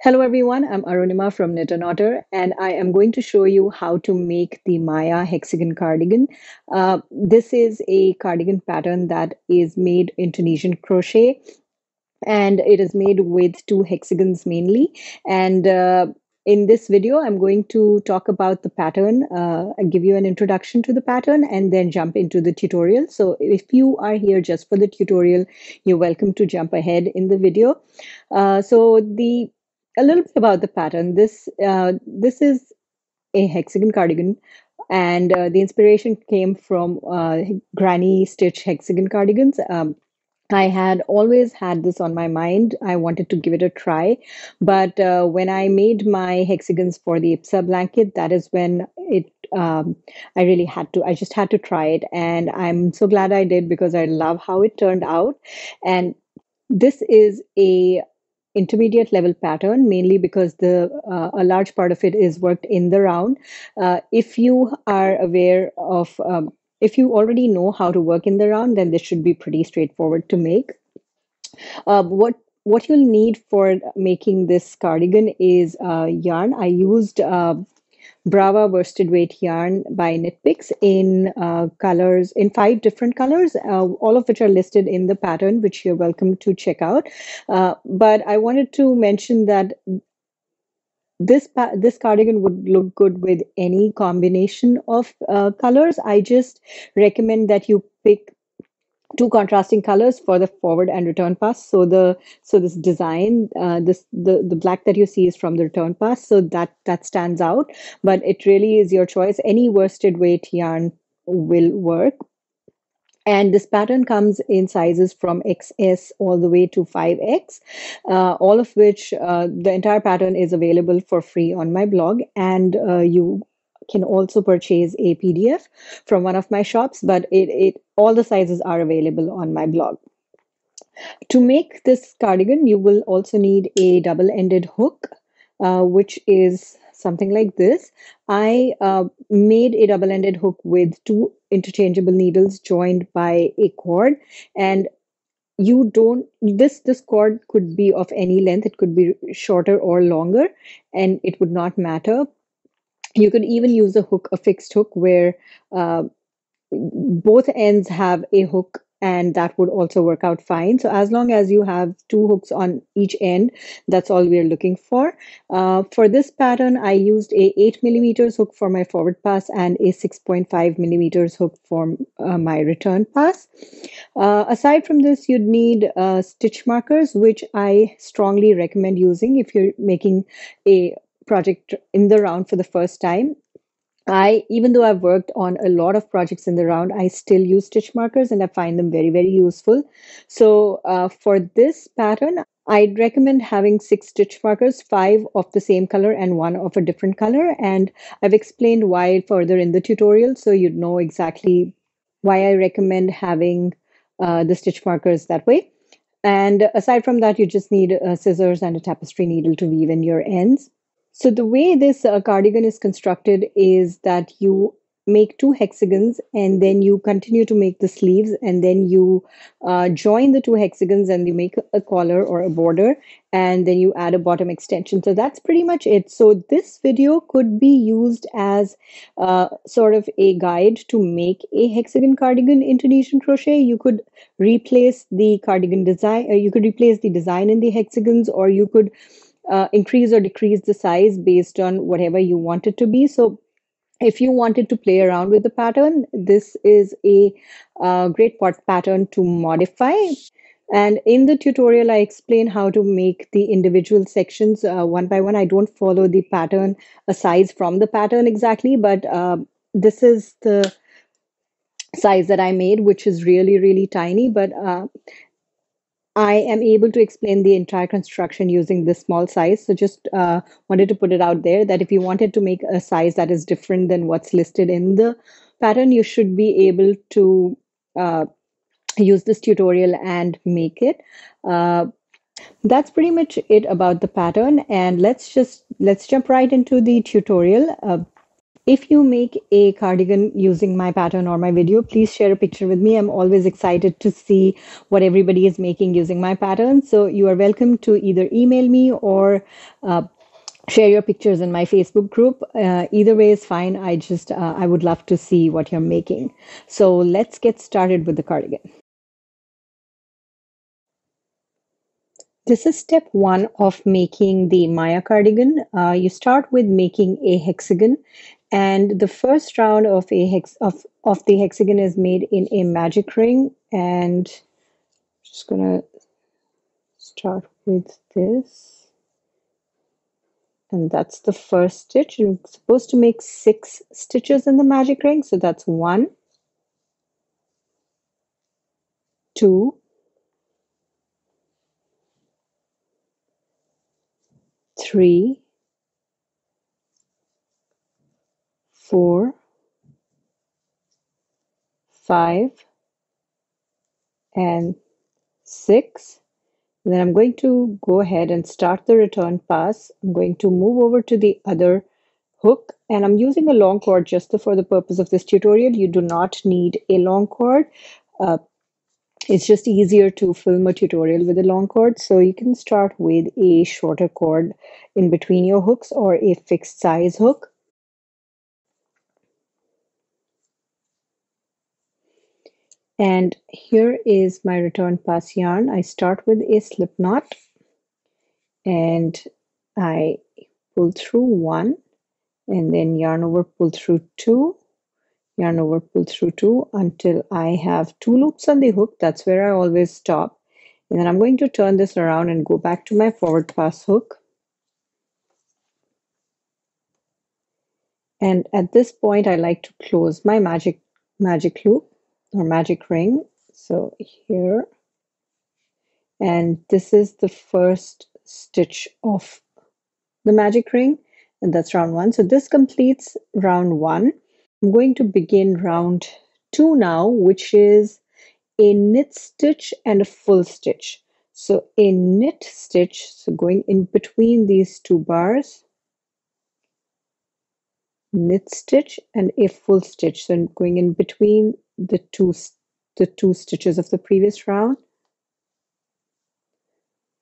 Hello everyone, I'm Arunima from Knit and Otter, and I am going to show you how to make the Maya Hexagon cardigan. This is a cardigan pattern that is made in Tunisian crochet, and it is made with two hexagons mainly. And in this video, I'm going to talk about the pattern, give you an introduction to the pattern, and then jump into the tutorial. So if you are here just for the tutorial, you're welcome to jump ahead in the video. So a little bit about the pattern. This is a hexagon cardigan, and the inspiration came from granny stitch hexagon cardigans. I had always had this on my mind. I wanted to give it a try. But when I made my hexagons for the IPSA blanket, that is when I really I just had to try it. And I'm so glad I did because I love how it turned out. And this is a intermediate level pattern, mainly because the a large part of it is worked in the round. If you are aware of if you already know how to work in the round, then this should be pretty straightforward to make. What you'll need for making this cardigan is yarn. I used Brava worsted weight yarn by Knit Picks in colors, in 5 different colors, all of which are listed in the pattern, which you're welcome to check out. But I wanted to mention that this cardigan would look good with any combination of colors. I just recommend that you pick two contrasting colors for the forward and return pass. So this design, the black that you see is from the return pass, so that stands out. But it really is your choice. Any worsted weight yarn will work. And this pattern comes in sizes from XS all the way to 5X, all of which the entire pattern is available for free on my blog. And you can also purchase a PDF from one of my shops, but all the sizes are available on my blog. To make this cardigan, you will also need a double-ended hook, which is something like this. I made a double-ended hook with 2 interchangeable needles joined by a cord, and this cord could be of any length. It could be shorter or longer, and it would not matter. You could even use a fixed hook where both ends have a hook, and that would also work out fine. So as long as you have 2 hooks on each end, that's all we're looking for. For this pattern, I used a 8 millimeters hook for my forward pass and a 6.5 millimeters hook for my return pass. Aside from this, you'd need stitch markers, which I strongly recommend using if you're making a project in the round for the first time. Even though I've worked on a lot of projects in the round, I still use stitch markers and I find them very, very useful. So for this pattern, I'd recommend having 6 stitch markers, 5 of the same color and 1 of a different color. And I've explained why further in the tutorial, so you'd know exactly why I recommend having the stitch markers that way. And aside from that, you just need scissors and a tapestry needle to weave in your ends. So the way this cardigan is constructed is that you make 2 hexagons and then you continue to make the sleeves, and then you join the 2 hexagons and you make a collar or a border, and then you add a bottom extension. So that's pretty much it. So this video could be used as sort of a guide to make a hexagon cardigan in Tunisian crochet. You could replace the cardigan design, you could replace the design in the hexagons, or you could increase or decrease the size based on whatever you want it to be. So if you wanted to play around with the pattern, this is a great pattern to modify. And in the tutorial, I explain how to make the individual sections one by one. I don't follow the pattern, a size from the pattern exactly, but this is the size that I made, which is really, really tiny. But I am able to explain the entire construction using this small size. So just wanted to put it out there that if you wanted to make a size that is different than what's listed in the pattern, you should be able to use this tutorial and make it. That's pretty much it about the pattern. And let's jump right into the tutorial. If you make a cardigan using my pattern or my video, please share a picture with me. I'm always excited to see what everybody is making using my pattern. So you are welcome to either email me or share your pictures in my Facebook group. Either way is fine. I would love to see what you're making. So let's get started with the cardigan. This is step one of making the Maya cardigan. You start with making a hexagon, and the first round of of the hexagon is made in a magic ring. And I'm just gonna start with this, and that's the first stitch. You're supposed to make 6 stitches in the magic ring, so that's 1, 2, 3, 4, 5, and 6. And then I'm going to go ahead and start the return pass. I'm going to move over to the other hook, and I'm using a long cord just for the purpose of this tutorial. You do not need a long cord. It's just easier to film a tutorial with a long cord. So you can start with a shorter cord in between your hooks or a fixed size hook. And here is my return pass yarn. I start with a slip knot and I pull through 1 and then yarn over, pull through 2, yarn over, pull through 2 until I have 2 loops on the hook. That's where I always stop. And then I'm going to turn this around and go back to my forward pass hook. And at this point, I like to close my magic loop or magic ring. So here, and this is the first stitch of the magic ring, and that's round 1. So this completes round 1. I'm going to begin round 2 now, which is a knit stitch and a full stitch. So a knit stitch, so going in between these 2 bars, knit stitch, and a full stitch. So I'm going in between the two stitches of the previous round.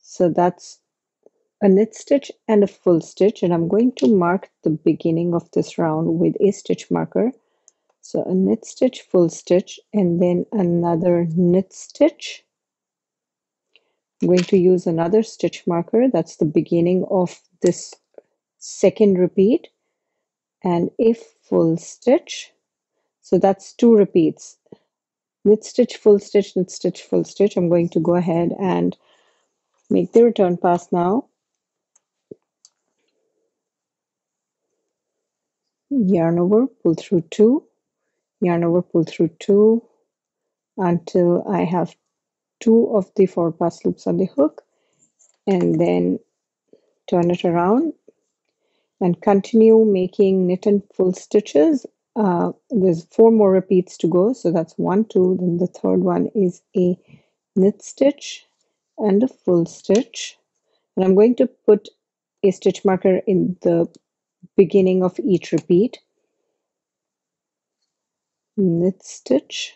So that's a knit stitch and a full stitch, and I'm going to mark the beginning of this round with a stitch marker. So a knit stitch, full stitch, and then another knit stitch. I'm going to use another stitch marker. That's the beginning of this second repeat, and a full stitch. So that's 2 repeats. Knit stitch, full stitch, knit stitch, full stitch. I'm going to go ahead and make the return pass now. Yarn over, pull through 2, yarn over, pull through 2 until I have 2 of the forward pass loops on the hook, and then turn it around and continue making knit and full stitches. There's 4 more repeats to go, so that's 1, 2, then the third one is a knit stitch and a full stitch, and I'm going to put a stitch marker in the beginning of each repeat. Knit stitch,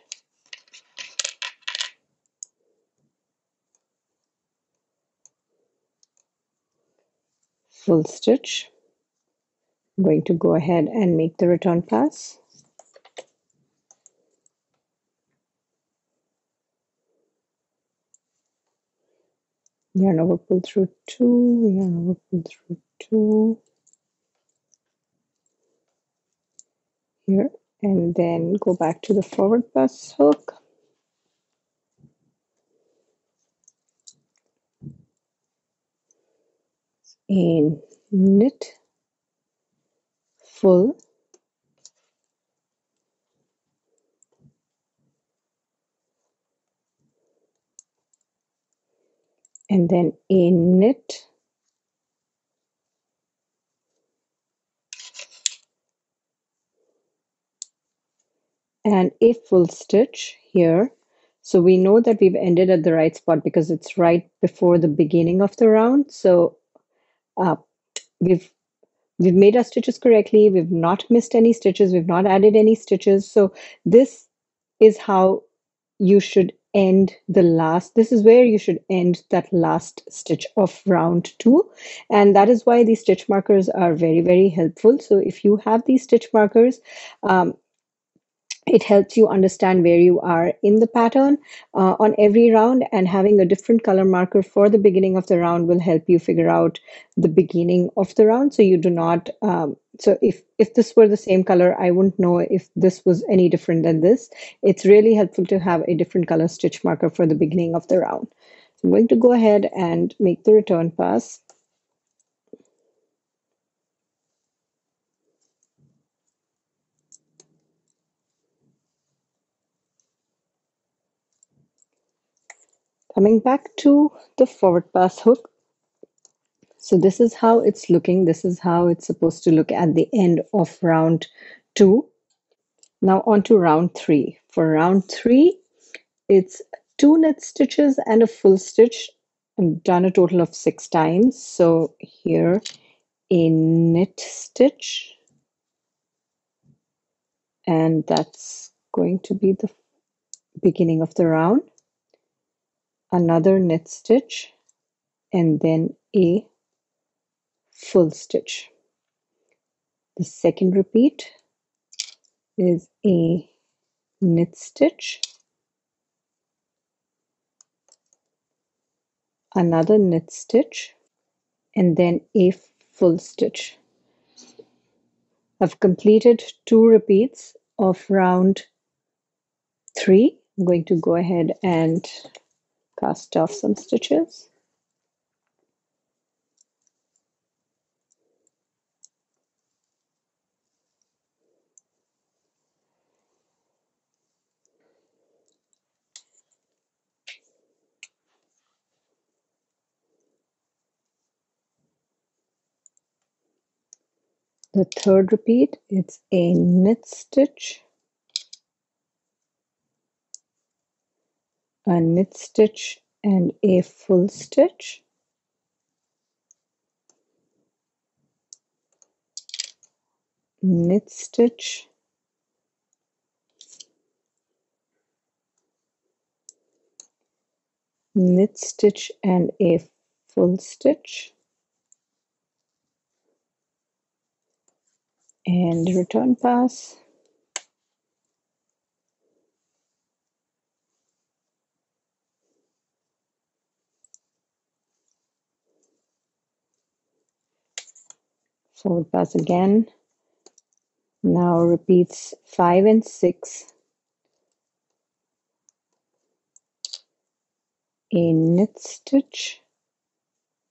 full stitch. I'm going to go ahead and make the return pass. Yarn over, pull through 2, yarn over, pull through 2 here, and then go back to the forward pass hook. And knit, full, and then a knit, and a full stitch here. So we know that we've ended at the right spot because it's right before the beginning of the round. So we've We've made our stitches correctly. We've not missed any stitches. We've not added any stitches. So this is how you should end the last. This is where you should end that last stitch of round 2. And that is why these stitch markers are very, very helpful. So if you have these stitch markers, it helps you understand where you are in the pattern on every round, and having a different color marker for the beginning of the round will help you figure out the beginning of the round. So you do not, so if this were the same color, I wouldn't know if this was any different than this. It's really helpful to have a different color stitch marker for the beginning of the round. So I'm going to go ahead and make the return pass. Coming back to the forward pass hook. So this is how it's looking. This is how it's supposed to look at the end of round 2. Now on to round 3. For round 3, it's 2 knit stitches and a full stitch. I've done a total of 6 times. So here a knit stitch, and that's going to be the beginning of the round. Another knit stitch, and then a full stitch. The second repeat is a knit stitch, another knit stitch, and then a full stitch. I've completed 2 repeats of round 3. I'm going to go ahead and cast off some stitches. The third repeat, it's a knit stitch, a knit stitch, and a full stitch. Knit stitch, knit stitch, and a full stitch, and return pass. Forward pass again. Now repeats 5 and 6. A knit stitch,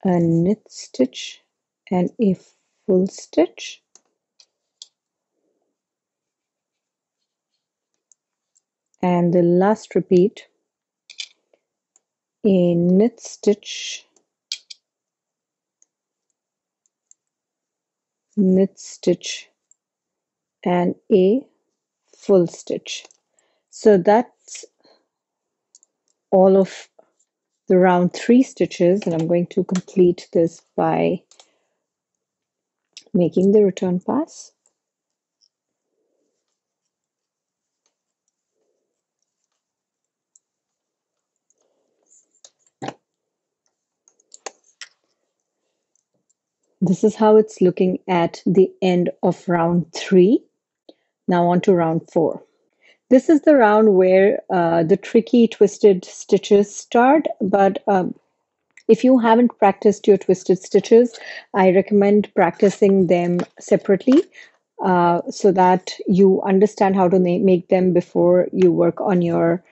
a knit stitch, and a full stitch. And the last repeat, a knit stitch, knit stitch, and a full stitch. So that's all of the round 3 stitches, and I'm going to complete this by making the return pass. This is how it's looking at the end of round 3. Now on to round 4. This is the round where the tricky twisted stitches start, but if you haven't practiced your twisted stitches, I recommend practicing them separately so that you understand how to make them before you work on your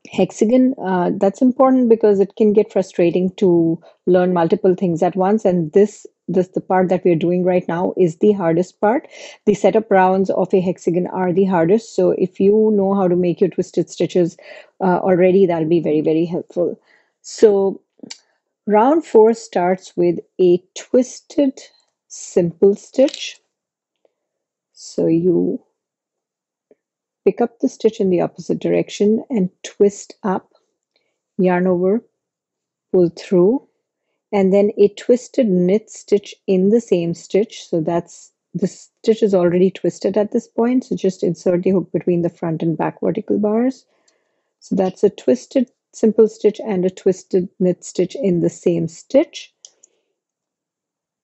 hexagon. That's important because it can get frustrating to learn multiple things at once, and the part that we're doing right now is the hardest part. The setup rounds of a hexagon are the hardest, so if you know how to make your twisted stitches already, that'll be very, very helpful. So round 4 starts with a twisted simple stitch. So you pick up the stitch in the opposite direction and twist up, yarn over, pull through, and then a twisted knit stitch in the same stitch. So that's, the stitch is already twisted at this point, so just insert the hook between the front and back vertical bars. So that's a twisted simple stitch and a twisted knit stitch in the same stitch,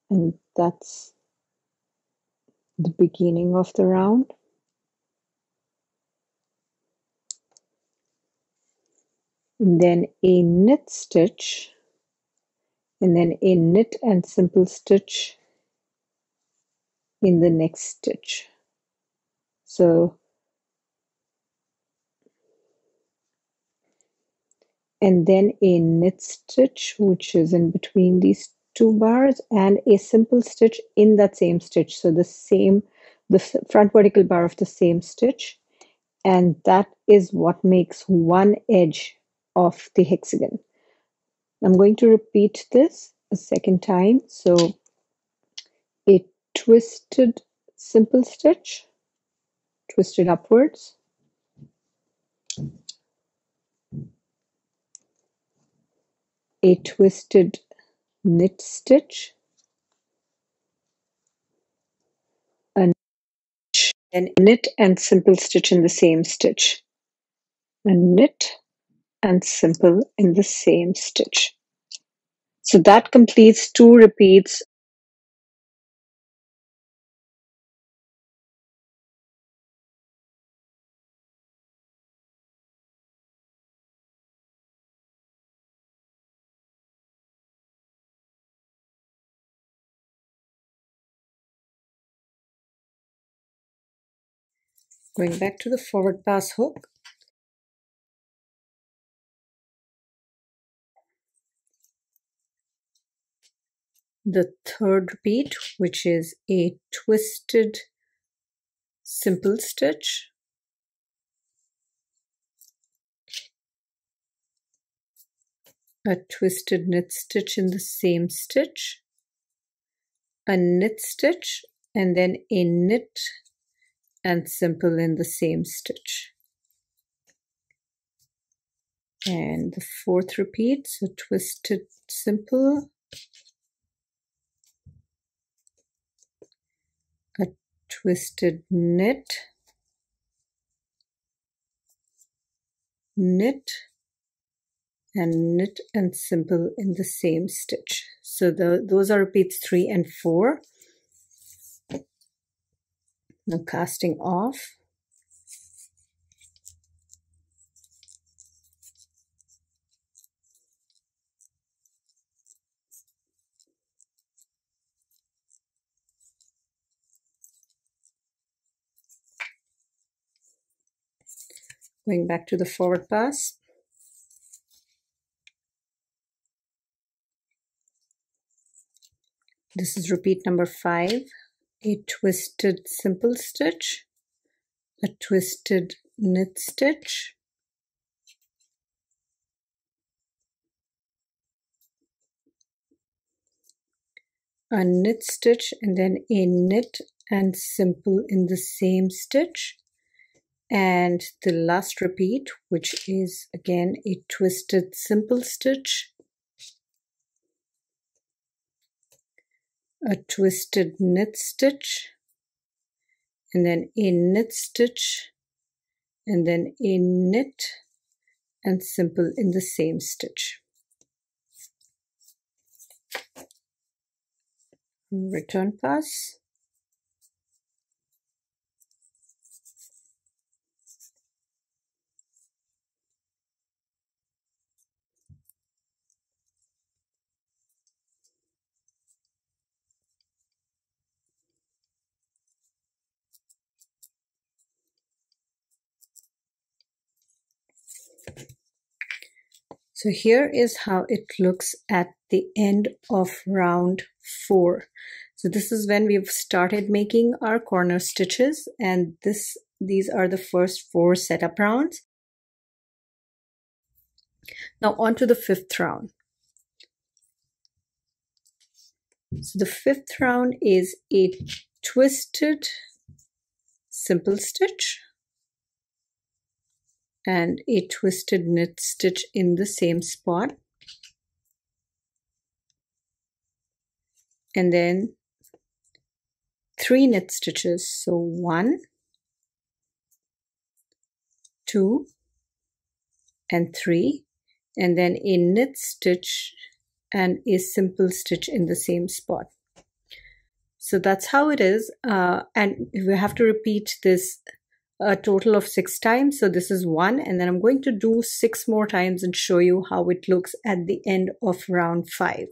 and that's the beginning of the round. And then a knit stitch, and then a knit and simple stitch in the next stitch. So, and then a knit stitch, which is in between these two bars, and a simple stitch in that same stitch. So the front vertical bar of the same stitch, and that is what makes one edge of the hexagon. I'm going to repeat this a second time. So a twisted simple stitch, twisted upwards, a twisted knit stitch, a knit and simple stitch in the same stitch, a knit and simple in the same stitch. So that completes 2 repeats. Going back to the forward pass hook, the third repeat, which is a twisted simple stitch, a twisted knit stitch in the same stitch, a knit stitch, and then a knit and simple in the same stitch. And the fourth repeat, so twisted simple, a twisted knit, knit, and knit and simple in the same stitch. So those are repeats 3 and 4. Now casting off. Going back to the forward pass. This is repeat number 5, a twisted simple stitch, a twisted knit stitch, a knit stitch, and then a knit and simple in the same stitch. And the last repeat, which is again a twisted simple stitch, a twisted knit stitch, and then a knit stitch, and then a knit and simple in the same stitch. Return pass. So here is how it looks at the end of round 4. So this is when we've started making our corner stitches, and these are the first 4 setup rounds. Now on to the 5th round. So the 5th round is a twisted simple stitch and a twisted knit stitch in the same spot. and then 3 knit stitches. So 1, 2, and 3, and then a knit stitch and a simple stitch in the same spot. So that's how it is, and we have to repeat this a total of 6 times. So this is 1, and then I'm going to do 6 more times and show you how it looks at the end of round 5.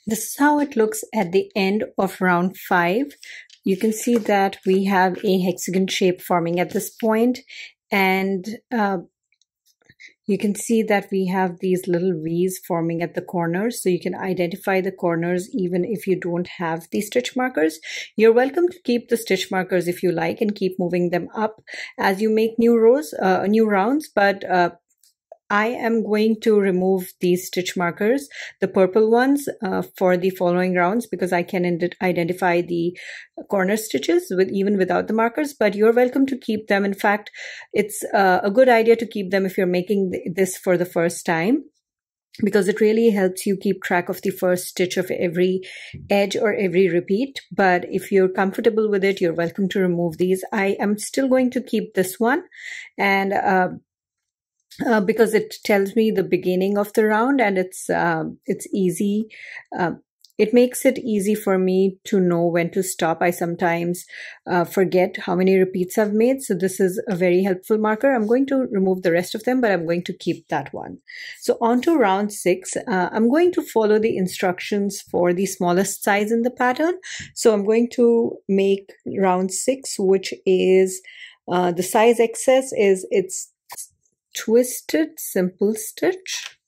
This is how it looks at the end of round 5. You can see that we have a hexagon shape forming at this point, and you can see that we have these little V's forming at the corners, so you can identify the corners even if you don't have the stitch markers. You're welcome to keep the stitch markers if you like and keep moving them up as you make new rows, new rounds, but I am going to remove these stitch markers, the purple ones, for the following rounds because I can identify the corner stitches even without the markers, but you're welcome to keep them. In fact, it's a good idea to keep them if you're making this for the first time, because it really helps you keep track of the first stitch of every edge or every repeat. But if you're comfortable with it, you're welcome to remove these. I am still going to keep this one, and because it tells me the beginning of the round, and it's easy. It makes it easy for me to know when to stop. I sometimes forget how many repeats I've made, so this is a very helpful marker. I'm going to remove the rest of them, but I'm going to keep that one. So on to round 6. I'm going to follow the instructions for the smallest size in the pattern. So I'm going to make round 6, which is the size excess is it's twisted simple stitch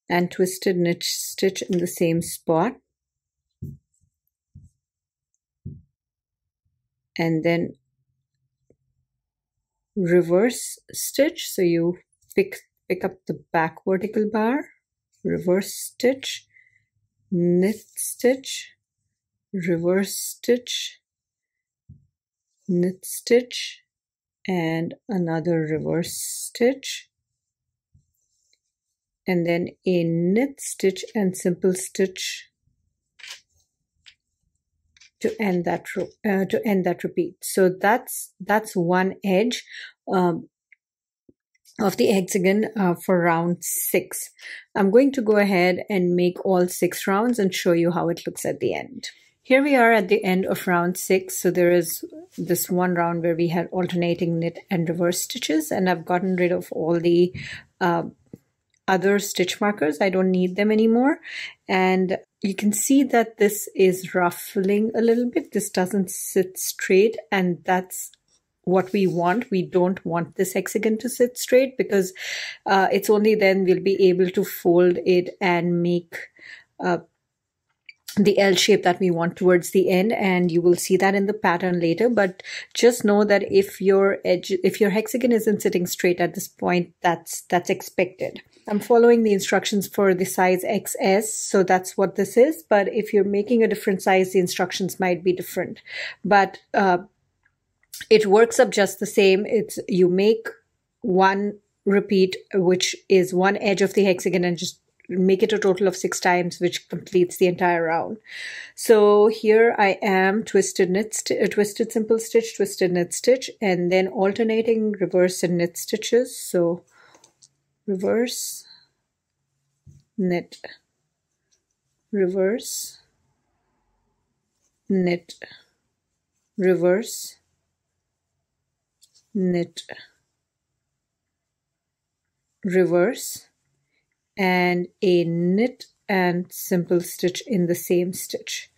and twisted knit stitch in the same spot, and then reverse stitch. So you pick up the back vertical bar, reverse stitch, knit stitch, reverse stitch, knit stitch, and another reverse stitch, and then a knit stitch and simple stitch to end that repeat. So that's one edge of the hexagon for round 6. I'm going to go ahead and make all 6 rounds and show you how it looks at the end. Here we are at the end of round 6. So there is this one round where we had alternating knit and reverse stitches, and I've gotten rid of all the other stitch markers. I don't need them anymore. And you can see that this is ruffling a little bit. This doesn't sit straight, and that's what we want. We don't want this hexagon to sit straight because it's only then we'll be able to fold it and make the L shape that we want towards the end, and you will see that in the pattern later. But just know that if your hexagon isn't sitting straight at this point, that's expected. I'm following the instructions for the size XS, so that's what this is. But if you're making a different size, the instructions might be different. But it works up just the same. It's you make one repeat, which is one edge of the hexagon, and just make it a total of 6 times, which completes the entire round. So here I am twisted simple stitch, twisted knit stitch, and then alternating reverse and knit stitches. So reverse, knit, reverse, knit, reverse, knit, reverse, and a knit and simple stitch in the same stitch.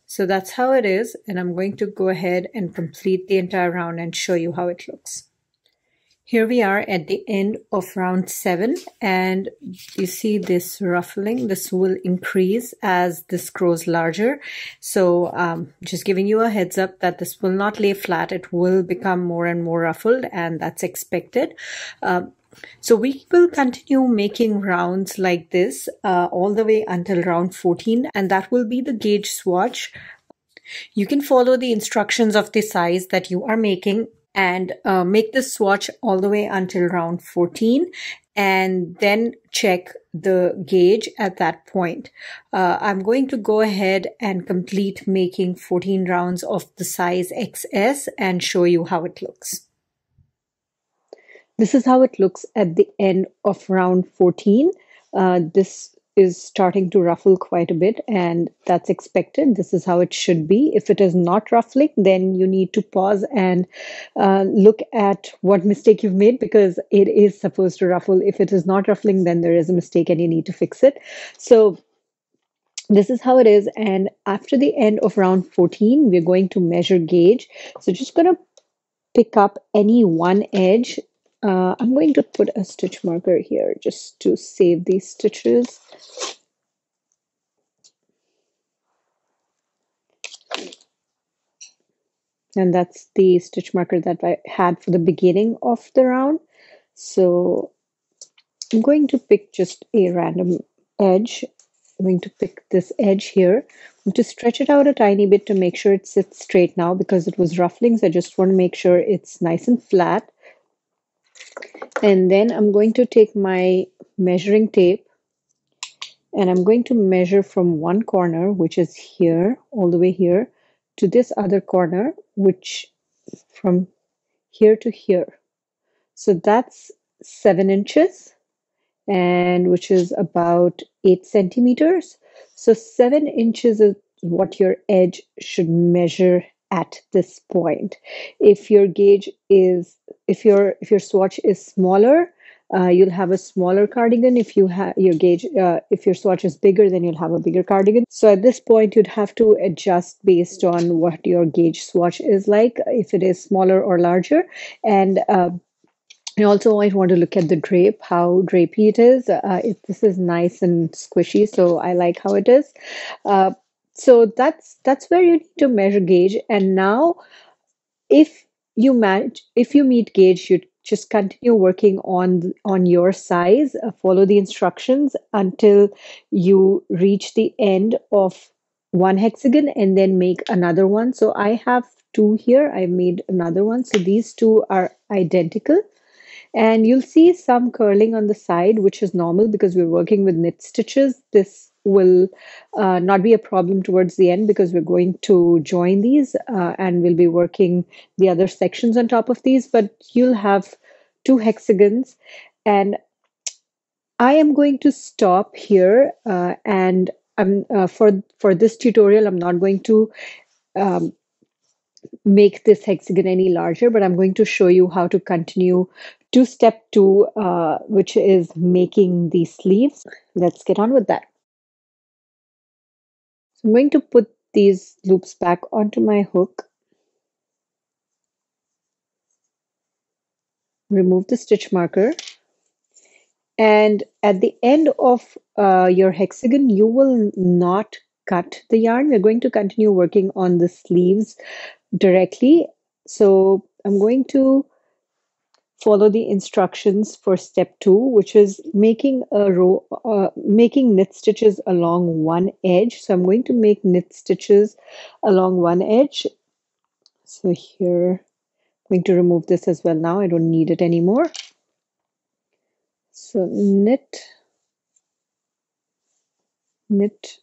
So that's how it is, and I'm going to go ahead and complete the entire round and show you how it looks. Here we are at the end of round 7, and you see this ruffling. This will increase as this grows larger. So just giving you a heads up that this will not lay flat. It will become more and more ruffled, and that's expected. So we will continue making rounds like this all the way until round 14, and that will be the gauge swatch. You can follow the instructions of the size that you are making and make this swatch all the way until round 14. and then check the gauge at that point. I'm going to go ahead and complete making 14 rounds of the size XS and show you how it looks. This is how it looks at the end of round 14. This is starting to ruffle quite a bit, and that's expected. This is how it should be. If it is not ruffling, then you need to pause and look at what mistake you've made, because it is supposed to ruffle. If it is not ruffling, then there is a mistake and you need to fix it. So this is how it is. And after the end of round 14, we're going to measure gauge. So just going to pick up any one edge. I'm going to put a stitch marker here just to save these stitches. And that's the stitch marker that I had for the beginning of the round. So I'm going to pick just a random edge. I'm going to pick this edge here. I'm going to stretch it out a tiny bit to make sure it sits straight now, because it was ruffling. So I just want to make sure it's nice and flat. And then I'm going to take my measuring tape and I'm going to measure from one corner, which is here, all the way here, to this other corner, which from here to here. So that's 7 inches, and which is about 8 centimeters. So 7 inches is what your edge should measure at this point. If your gauge is, if your swatch is smaller, you'll have a smaller cardigan. If you have your gauge, if your swatch is bigger, then you'll have a bigger cardigan. So at this point, you'd have to adjust based on what your gauge swatch is like, if it is smaller or larger. And you also might want to look at the drape, how drapey it is. This is nice and squishy, so I like how it is. So that's where you need to measure gauge. And now, if you meet gauge, you just continue working on your size. Follow the instructions until you reach the end of one hexagon, and then make another one. So I have 2 here. I made another one. So these 2 are identical. And you'll see some curling on the side, which is normal because we're working with knit stitches. This will not be a problem towards the end, because we're going to join these and we'll be working the other sections on top of these. But you'll have 2 hexagons, and I am going to stop here. And for this tutorial, I'm not going to make this hexagon any larger, but I'm going to show you how to continue to step 2, which is making the sleeves. Let's get on with that. So I'm going to put these loops back onto my hook, remove the stitch marker, and at the end of your hexagon, you will not cut the yarn. We're going to continue working on the sleeves directly. So I'm going to follow the instructions for step 2, which is making a row, making knit stitches along one edge. So I'm going to make knit stitches along one edge. So here, I'm going to remove this as well now. I don't need it anymore. So knit, knit,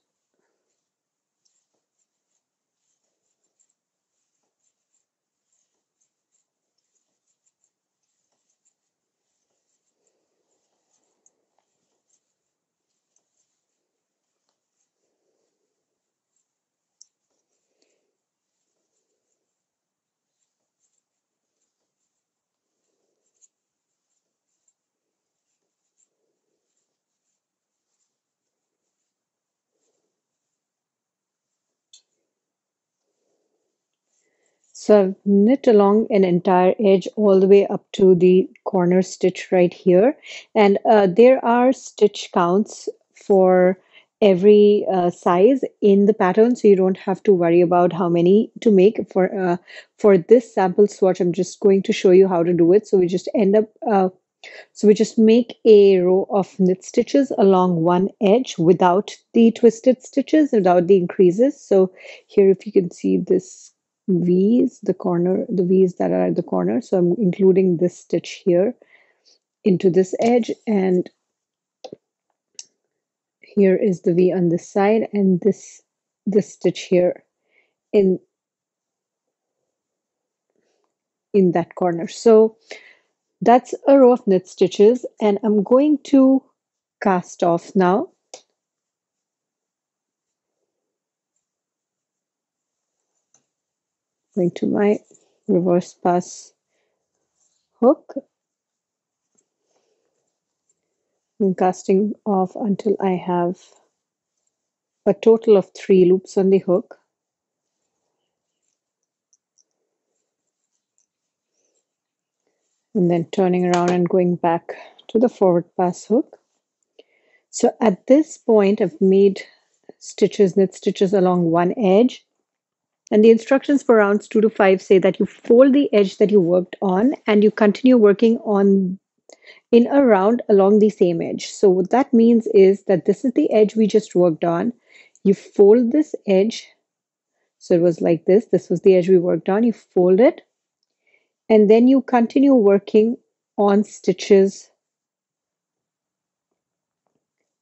so I've knit along an entire edge all the way up to the corner stitch right here. And there are stitch counts for every size in the pattern, so you don't have to worry about how many to make. For this sample swatch, I'm just going to show you how to do it. So we just end up so we just make a row of knit stitches along one edge without the twisted stitches, without the increases. So here, if you can see this V's, the V's that are at the corner. So I'm including this stitch here into this edge, and here is the V on this side, and this stitch here in that corner. So that's a row of knit stitches, and I'm going to cast off now. Going to my reverse pass hook and casting off until I have a total of 3 loops on the hook. And then turning around and going back to the forward pass hook. So at this point, I've made stitches, knit stitches along one edge. And the instructions for rounds 2 to 5 say that you fold the edge that you worked on and you continue working on in a round along the same edge. So what that means is that this is the edge we just worked on. You fold this edge. So it was like this. This was the edge we worked on. You fold it. And then you continue working on stitches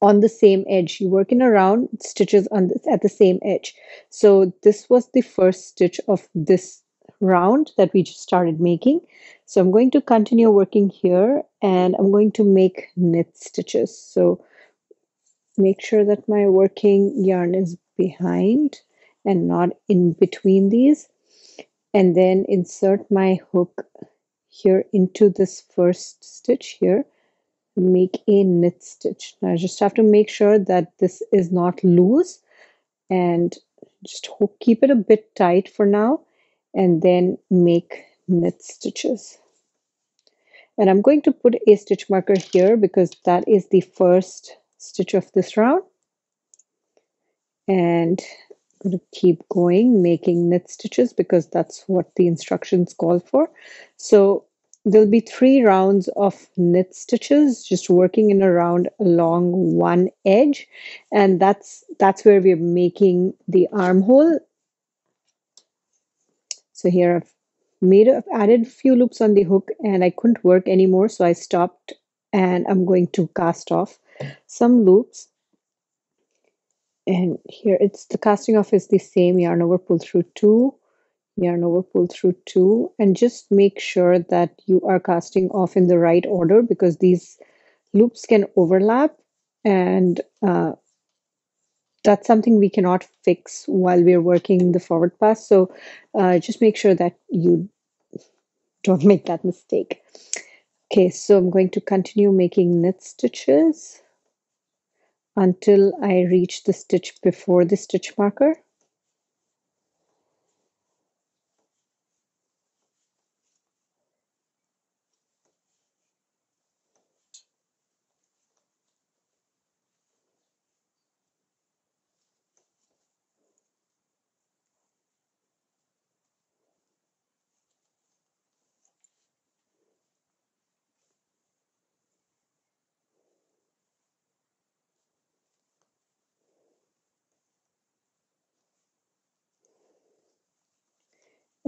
on the same edge. You work in a round, stitches on this, at the same edge. So this was the first stitch of this round that we just started making. So I'm going to continue working here, and I'm going to make knit stitches. So make sure that my working yarn is behind and not in between these, and then insert my hook here into this first stitch here. Make a knit stitch. Now I just have to make sure that this is not loose, and just keep it a bit tight for now, and then make knit stitches. And I'm going to put a stitch marker here because that is the first stitch of this round, and I'm going to keep going making knit stitches because that's what the instructions call for. So there'll be 3 rounds of knit stitches, just working in a round along one edge, and that's where we're making the armhole. So here I've added a few loops on the hook, and I couldn't work anymore, so I stopped, and I'm going to cast off some loops. And here it's the casting off is the same: yarn over, pull through 2, yarn over, pull through 2, and just make sure that you are casting off in the right order because these loops can overlap, and that's something we cannot fix while we're working the forward pass. So just make sure that you don't make that mistake. Okay, so I'm going to continue making knit stitches until I reach the stitch before the stitch marker.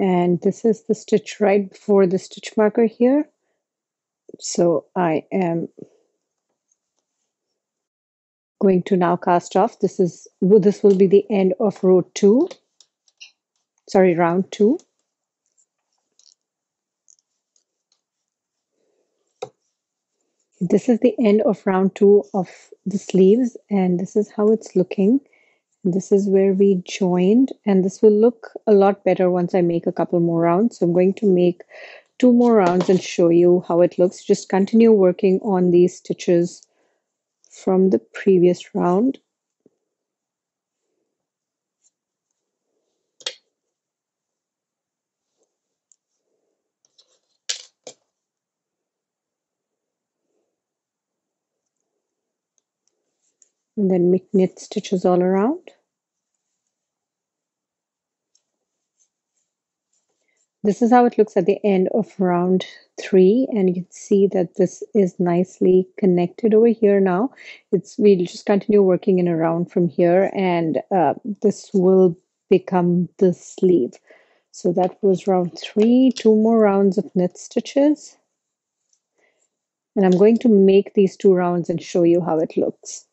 And this is the stitch right before the stitch marker here. So I am going to now cast off. This will be the end of round 2. This is the end of round 2 of the sleeves, and this is how it's looking. This is where we joined, and this will look a lot better once I make a couple more rounds. So I'm going to make 2 more rounds and show you how it looks. Just continue working on these stitches from the previous round. And then make knit stitches all around. This is how it looks at the end of round 3, and you can see that this is nicely connected over here now. We'll just continue working in a round from here, and this will become the sleeve. So that was round 3, 2 more rounds of knit stitches. And I'm going to make these 2 rounds and show you how it looks.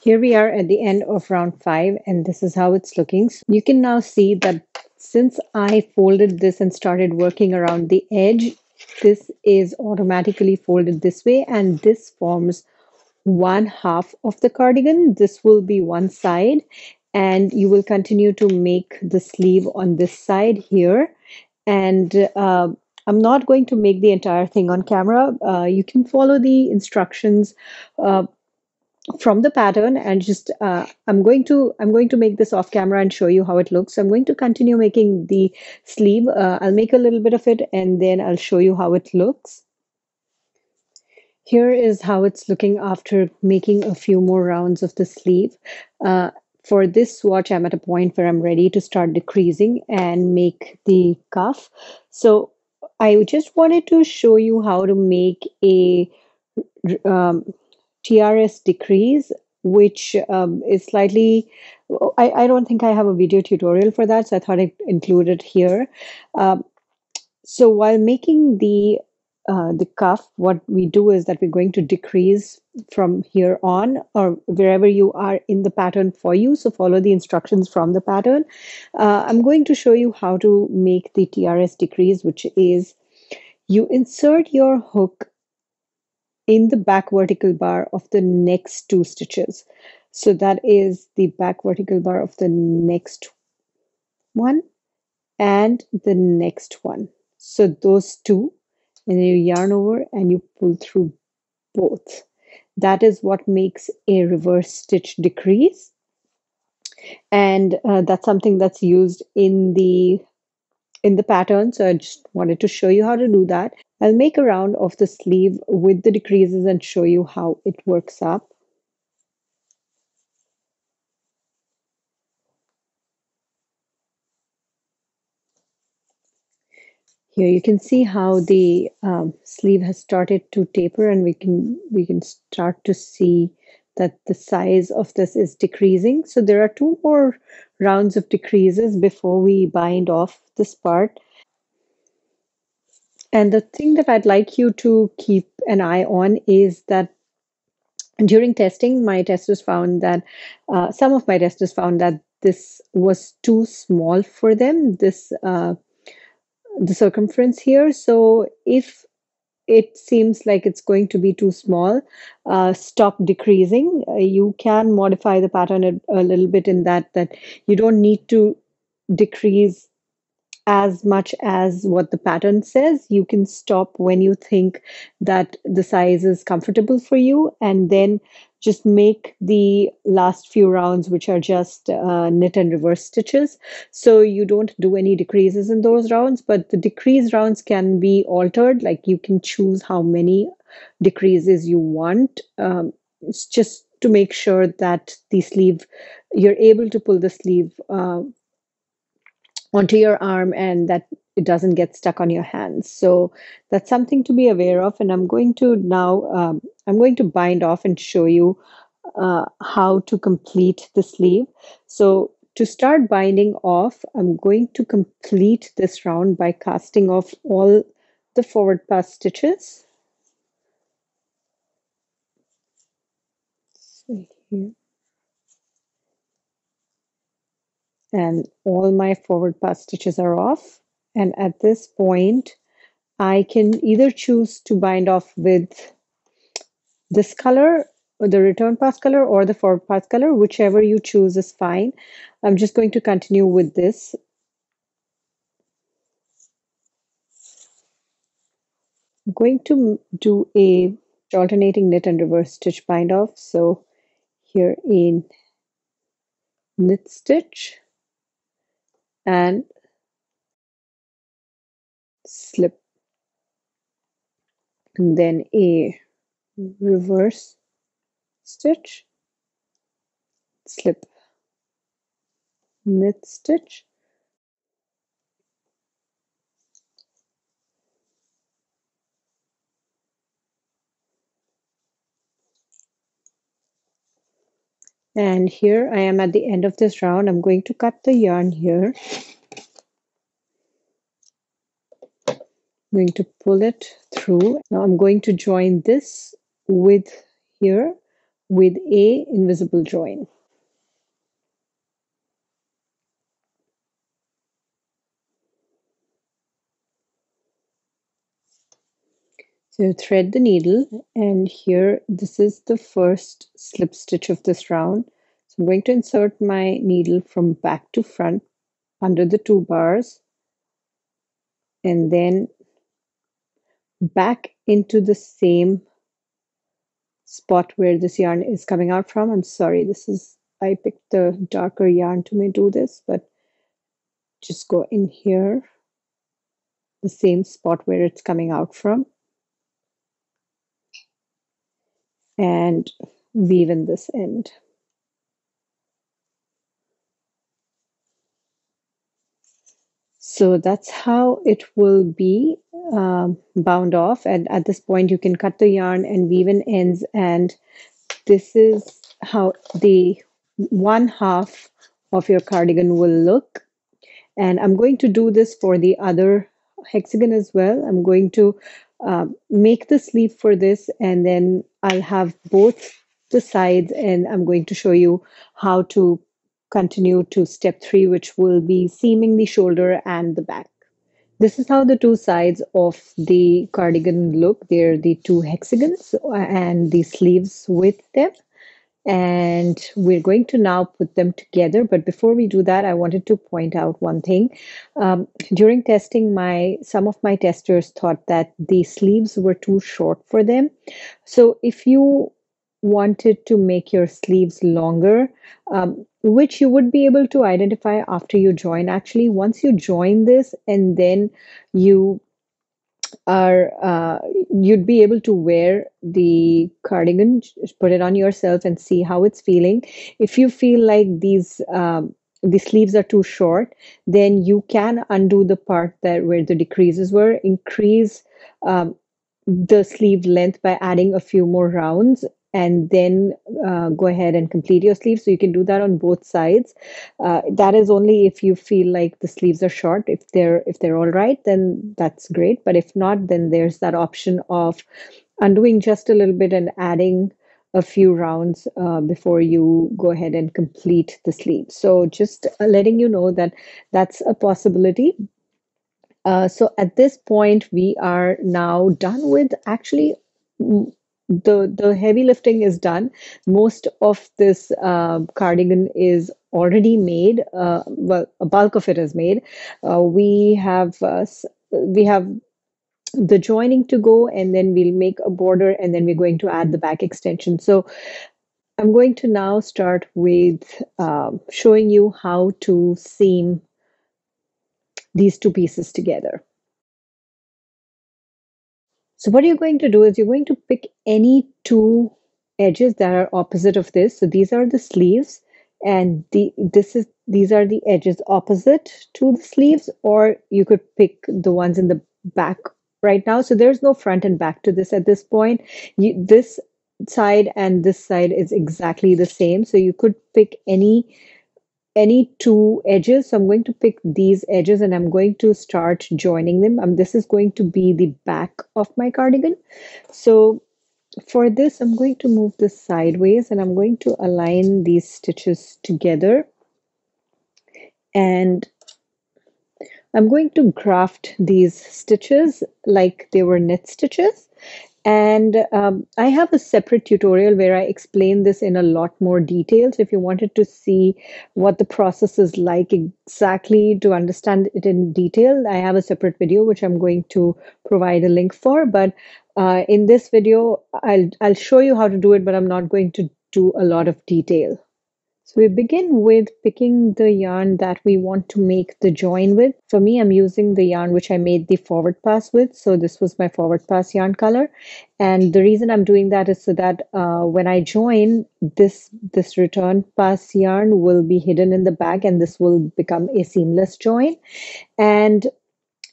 Here we are at the end of round 5, and this is how it's looking. So you can now see that since I folded this and started working around the edge, this is automatically folded this way, and this forms 1/2 of the cardigan. This will be one side, and you will continue to make the sleeve on this side here. And I'm not going to make the entire thing on camera. You can follow the instructions from the pattern, and just I'm going to make this off camera and show you how it looks. So I'm going to continue making the sleeve. I'll make a little bit of it and then I'll show you how it looks. Here is how it's looking after making a few more rounds of the sleeve. For this swatch, I'm at a point where I'm ready to start decreasing and make the cuff. So I just wanted to show you how to make a TRS decrease, which is slightly, I don't think I have a video tutorial for that, so I thought I'd include it here. So while making the cuff, what we do is that we're going to decrease from here on, or wherever you are in the pattern for you. So follow the instructions from the pattern. I'm going to show you how to make the TRS decrease, which is you insert your hook in the back vertical bar of the next 2 stitches. So that is the back vertical bar of the next one and the next one. So those 2, and then you yarn over and you pull through both. That is what makes a reverse stitch decrease. And that's something that's used in the pattern. So I just wanted to show you how to do that. I'll make a round of the sleeve with the decreases and show you how it works up. Here you can see how the sleeve has started to taper, and we can start to see that the size of this is decreasing. So there are 2 more rounds of decreases before we bind off this part. And the thing that I'd like you to keep an eye on is that during testing, my testers found that some of my testers found that this was too small for them, this the circumference here. So if it seems like it's going to be too small, stop decreasing. You can modify the pattern a little bit in that you don't need to decrease as much as what the pattern says. You can stop when you think that the size is comfortable for you, and then just make the last few rounds, which are just knit and reverse stitches. So you don't do any decreases in those rounds, but the decrease rounds can be altered. Like you can choose how many decreases you want. It's just to make sure that the sleeve, you're able to pull the sleeve onto your arm and that it doesn't get stuck on your hands. So that's something to be aware of. And I'm going to now, I'm going to bind off and show you how to complete the sleeve. So to start binding off, I'm going to complete this round by casting off all the forward pass stitches. So here. And all my forward pass stitches are off. And at this point, I can either choose to bind off with this color, or the return pass color, or the forward pass color. Whichever you choose is fine. I'm just going to continue with this. I'm going to do a alternating knit and reverse stitch bind off. So here in knit stitch and slip, and then a reverse stitch, slip, knit stitch, and here I am at the end of this round. I'm going to cut the yarn here. I'm going to pull it through. Now I'm going to join this with here with a invisible join. So thread the needle, and here this is the first slip stitch of this round. So I'm going to insert my needle from back to front under the 2 bars, and then back into the same spot where this yarn is coming out from. I'm sorry, I picked the darker yarn to do this, but just go in here, the same spot where it's coming out from, and weave in this end. So that's how it will be bound off. And at this point, you can cut the yarn and weave in ends. And this is how the 1/2 of your cardigan will look. And I'm going to do this for the other hexagon as well. I'm going to make the sleeve for this, and then I'll have both the sides, and I'm going to show you how to continue to step 3, which will be seaming the shoulder and the back. This is how the 2 sides of the cardigan look. They're the 2 hexagons and the sleeves with them. And we're going to now put them together. But before we do that, I wanted to point out one thing. During testing, some of my testers thought that the sleeves were too short for them. So if you wanted to make your sleeves longer, which you would be able to identify after you join, actually, once you join this and then you you'd be able to wear the cardigan, put it on yourself and see how it's feeling. If you feel like the sleeves are too short, then you can undo the part where the decreases were, increase the sleeve length by adding a few more rounds, and then go ahead and complete your sleeve. So you can do that on both sides. That is only if you feel like the sleeves are short. If they're all right, then that's great. But if not, then there's that option of undoing just a little bit and adding a few rounds before you go ahead and complete the sleeve. So just letting you know that that's a possibility. So at this point, we are now done with actually the heavy lifting is done. Most of this cardigan is already made. Well, a bulk of it is made. We have the joining to go, and then we'll make a border, and then we're going to add the back extension. So I'm going to now start with showing you how to seam these 2 pieces together. So what you're going to do is you're going to pick any 2 edges that are opposite of this. So these are the sleeves, and these are the edges opposite to the sleeves, or you could pick the ones in the back right now. So there's no front and back to this at this point. This side and this side is exactly the same. So you could pick any 2 edges. So I'm going to pick these edges and I'm going to start joining them. This is going to be the back of my cardigan. So for this, I'm going to move this sideways and I'm going to align these stitches together. And I'm going to graft these stitches like they were knit stitches. And I have a separate tutorial where I explain this in a lot more detail. So if you wanted to see what the process is like exactly to understand it in detail, I have a separate video, which I'm going to provide a link for. But in this video, I'll show you how to do it, but I'm not going to do a lot of detail. So we begin with picking the yarn that we want to make the join with. For me, I'm using the yarn which I made the forward pass with. So this was my forward pass yarn color. And the reason I'm doing that is so that when I join, this return pass yarn will be hidden in the back and this will become a seamless join. And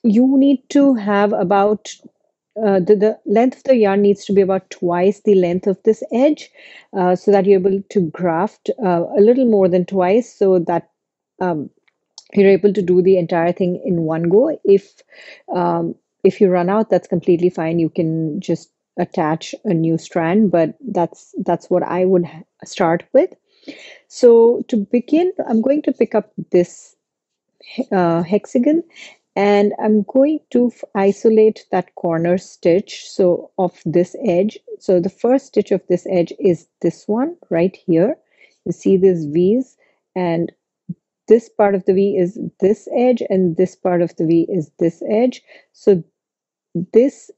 you need to have about the length of the yarn needs to be about twice the length of this edge, so that you're able to graft a little more than twice, so that you're able to do the entire thing in one go. If If you run out, that's completely fine. You can just attach a new strand, but that's what I would start with. So to begin, I'm going to pick up this hexagon, and I'm going to isolate that corner stitch so of this edge. So the first stitch of this edge is this one right here. You see these V's, and this part of the V is this edge, and this part of the V is this edge. So this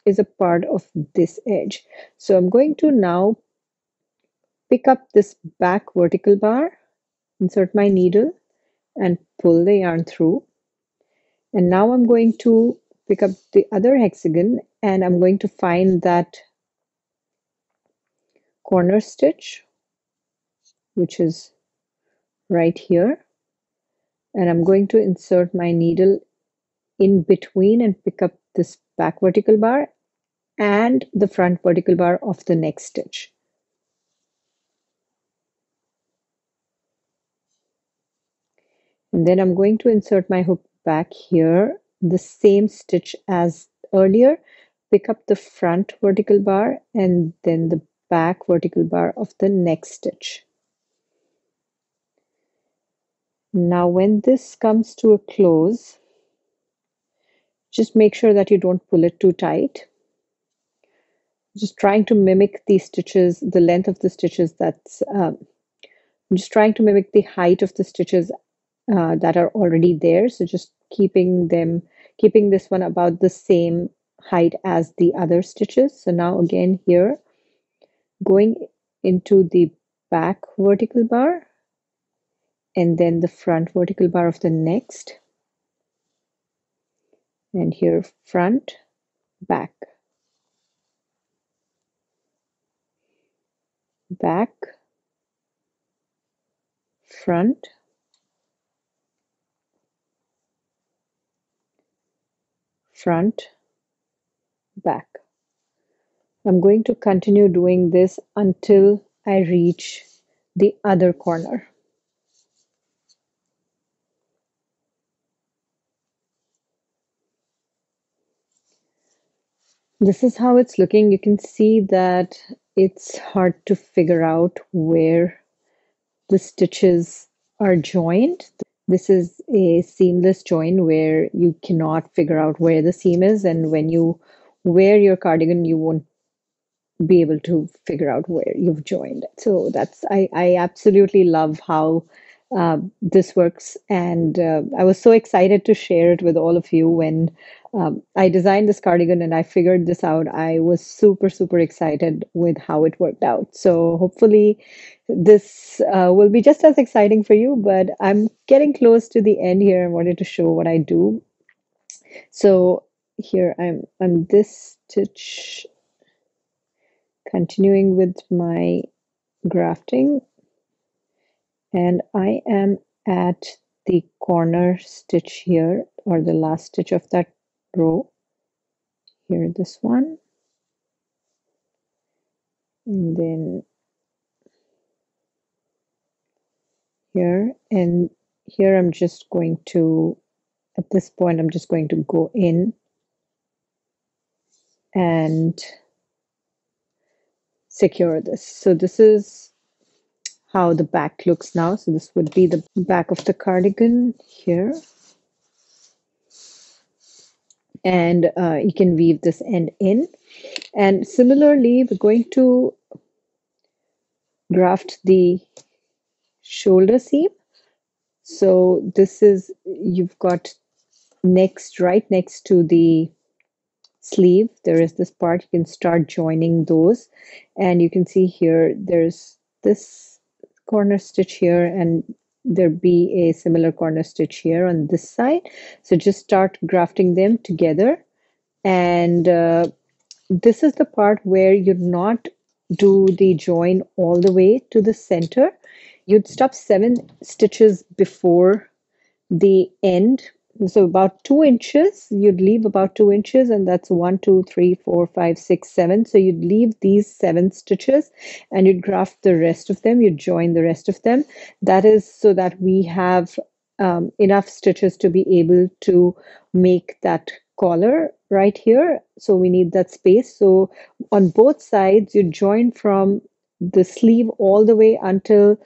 is a part of this edge. So I'm going to now pick up this back vertical bar, insert my needle, and pull the yarn through. And now I'm going to pick up the other hexagon, and I'm going to find that corner stitch, which is right here. And I'm going to insert my needle in between and pick up this back vertical bar and the front vertical bar of the next stitch. And then I'm going to insert my hook back here, the same stitch as earlier, pick up the front vertical bar and then the back vertical bar of the next stitch. Now when this comes to a close, just make sure that you don't pull it too tight. Just trying to mimic the stitches, the length of the stitches, I'm just trying to mimic the height of the stitches that are already there. So just keeping this one about the same height as the other stitches. So now again here, going into the back vertical bar and then the front vertical bar of the next. And here front, back, back, front, front, back. I'm going to continue doing this until I reach the other corner. This is how it's looking. You can see that it's hard to figure out where the stitches are joined. This is a seamless join where you cannot figure out where the seam is, and when you wear your cardigan, you won't be able to figure out where you've joined. So I absolutely love how this works, and I was so excited to share it with all of you when I designed this cardigan and I figured this out. I was super excited with how it worked out. So hopefully this will be just as exciting for you, but I'm getting close to the end here. I wanted to show what I do. So here I'm on this stitch, continuing with my grafting, and I am at the corner stitch here, or the last stitch of that row here, this one, and then here, and here I'm just going to, at this point I'm just going to go in and secure this. So this is how the back looks now. So this would be the back of the cardigan here. And you can weave this end in. And similarly, we're going to graft the shoulder seam. So this is, you've got right next to the sleeve, there is this part. You can start joining those, and you can see here there's this corner stitch here, and there be a similar corner stitch here on this side. So just start grafting them together, and this is the part where you'd not do the join all the way to the center. You'd stop 7 stitches before the end. So about 2 inches, you'd leave about 2 inches, and that's 1, 2, 3, 4, 5, 6, 7. So you'd leave these 7 stitches and you'd graft the rest of them, you'd join the rest of them. That is so that we have enough stitches to be able to make that collar right here. So we need that space. So on both sides, you join from the sleeve all the way until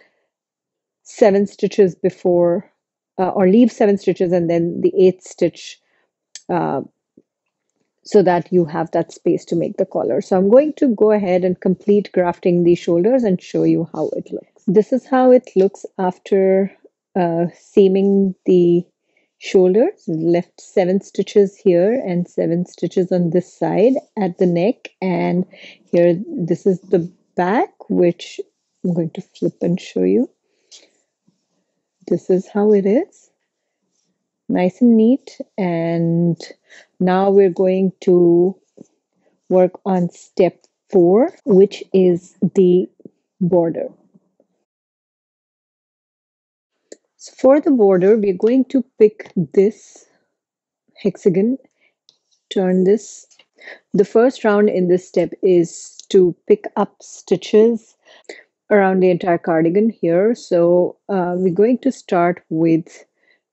7 stitches before, or leave 7 stitches and then the eighth stitch, uh, so that you have that space to make the collar. So I'm going to go ahead and complete grafting the shoulders and show you how it looks. This is how it looks after seaming the shoulders. Left 7 stitches here and 7 stitches on this side at the neck, and here this is the back, which I'm going to flip and show you. This is how it is, nice and neat. And now we're going to work on step 4, which is the border. So for the border, we're going to pick this hexagon, turn this. The first round in this step is to pick up stitches around the entire cardigan here. So we're going to start with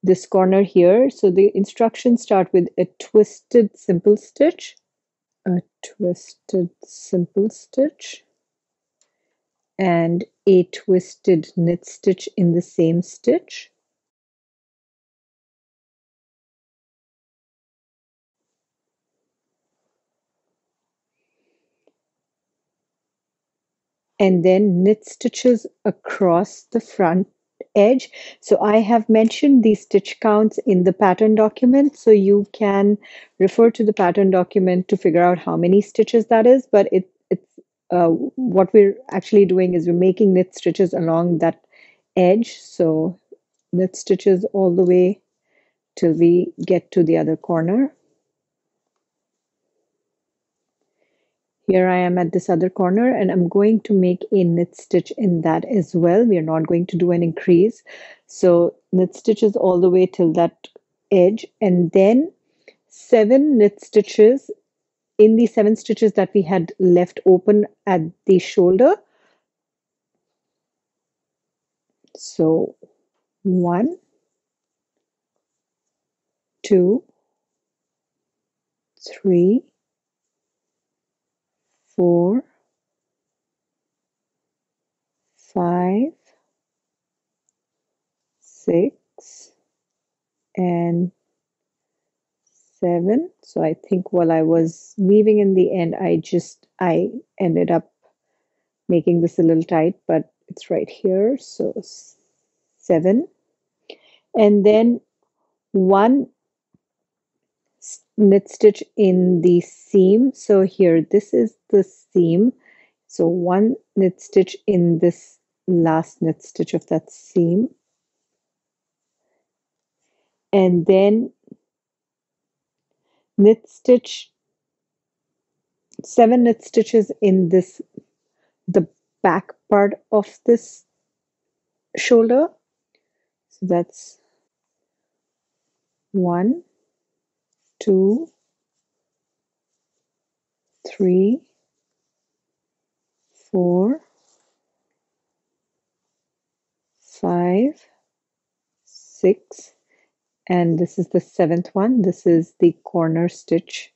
this corner here. So the instructions start with a twisted simple stitch, a twisted simple stitch, and a twisted knit stitch in the same stitch. And then knit stitches across the front edge. So I have mentioned the stitch counts in the pattern document, so you can refer to the pattern document to figure out how many stitches that is, but it's what we're actually doing is we're making knit stitches along that edge. So knit stitches all the way till we get to the other corner. Here I am at this other corner, and I'm going to make a knit stitch in that as well. We are not going to do an increase. So knit stitches all the way till that edge, and then 7 knit stitches in the 7 stitches that we had left open at the shoulder. So 1, 2, 3, 4, 5, 6, and 7. So I think while I was weaving in the end, I ended up making this a little tight, but it's right here. So 7, and then 1 knit stitch in the seam. So here, this is the seam. So 1 knit stitch in this last knit stitch of that seam, and then knit stitch 7 knit stitches in this, the back part of this shoulder. So that's 1, 2, 3, 4, 5, 6, and this is the 7th one. This is the corner stitch.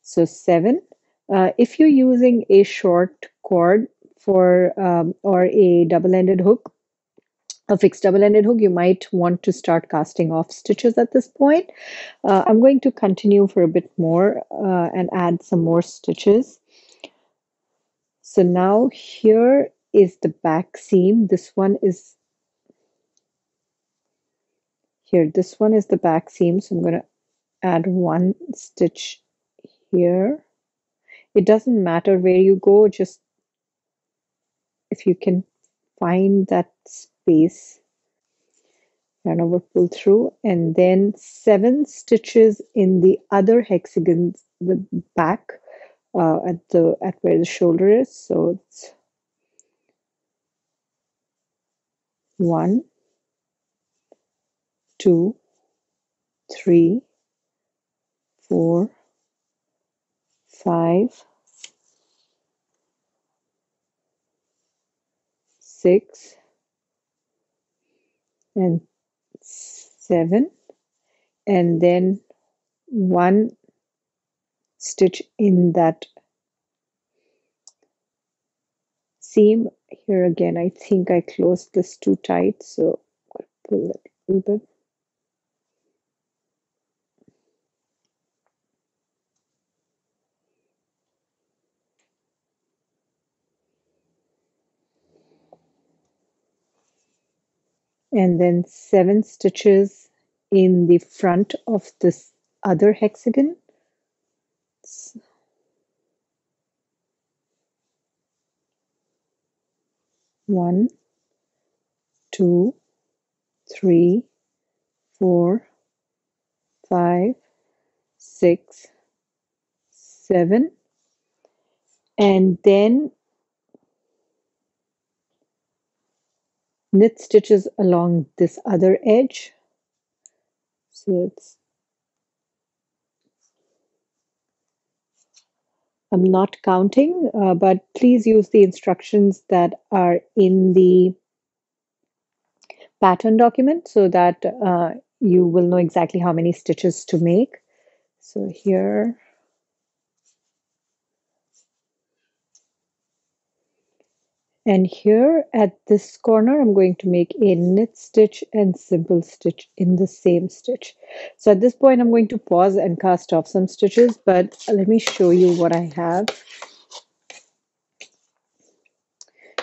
So 7. If you're using a short cord for or a double-ended hook, a fixed double-ended hook, you might want to start casting off stitches at this point. I'm going to continue for a bit more and add some more stitches. So now here is the back seam. This one is here. This one is the back seam. So I'm going to add 1 stitch here. It doesn't matter where you go, just if you can find that space, yarn over, pull through, and then 7 stitches in the other hexagons, the back at where the shoulder is. So it's 1, 2, 3, 4, 5, 6, and 7, and then 1 stitch in that seam. Here again, I think I closed this too tight, so pull it a little bit. And then 7 stitches in the front of this other hexagon. 1, 2, 3, 4, 5, 6, 7, and then knit stitches along this other edge. So I'm not counting, but please use the instructions that are in the pattern document so that you will know exactly how many stitches to make. So here, and here at this corner, I'm going to make a knit stitch and simple stitch in the same stitch. So at this point, I'm going to pause and cast off some stitches, but let me show you what I have.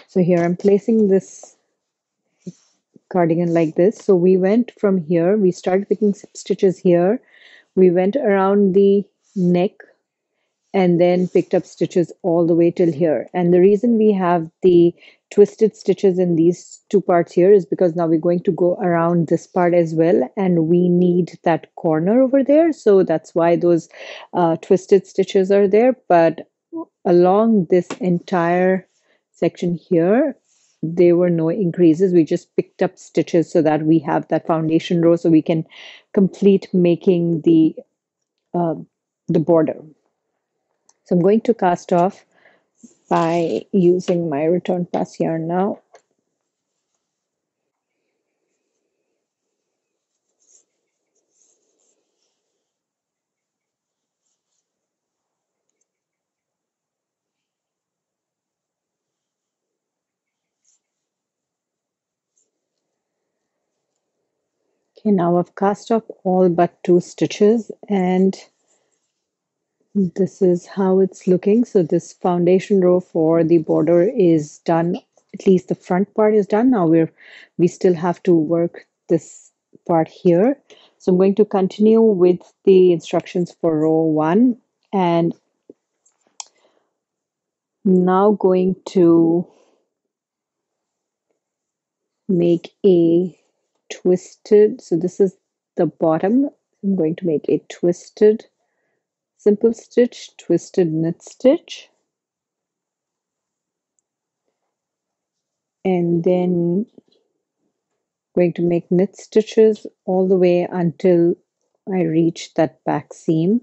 So here I'm placing this cardigan like this. So we went from here, we started picking stitches here, we went around the neck and then picked up stitches all the way till here. And the reason we have the twisted stitches in these two parts here is because now we're going to go around this part as well, and we need that corner over there. So that's why those twisted stitches are there. But along this entire section here, there were no increases. We just picked up stitches so that we have that foundation row so we can complete making the border. So I'm going to cast off by using my return pass yarn now. Okay, now I've cast off all but 2 stitches, and this is how it's looking. So this foundation row for the border is done. At least the front part is done. Now we still have to work this part here. So I'm going to continue with the instructions for row 1, and now going to make a twisted. So this is the bottom. I'm going to make a twisted simple stitch, twisted knit stitch, and then going to make knit stitches all the way until I reach that back seam.